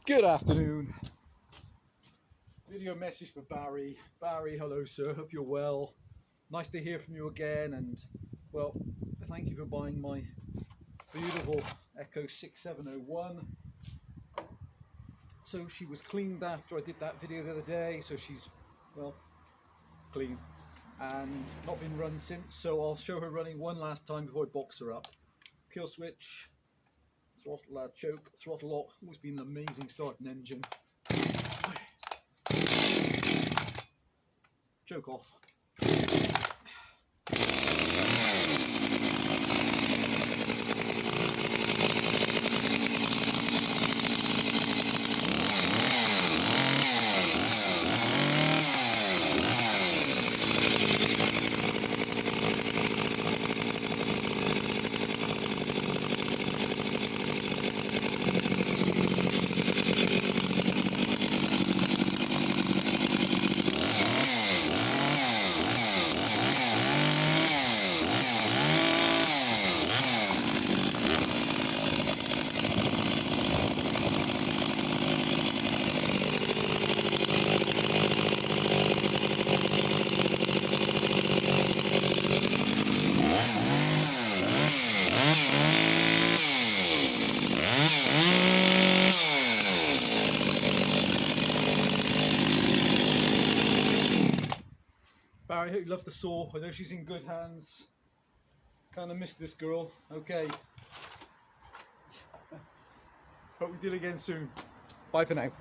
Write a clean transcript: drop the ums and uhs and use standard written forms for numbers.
Good afternoon. Video message for Barry. Barry, hello sir, hope you're well. Nice to hear from you again, and well, thank you for buying my beautiful Echo 6701. So she was cleaned after I did that video the other day, so she's, well, clean and not been run since, so I'll show her running one last time before I box her up. Kill switch, throttle choke, throttle lock. Always been an amazing starting engine. Choke off. Barry, I hope you love the saw. I know she's in good hands. Kind of miss this girl. Okay. Hope we deal again soon. Bye for now.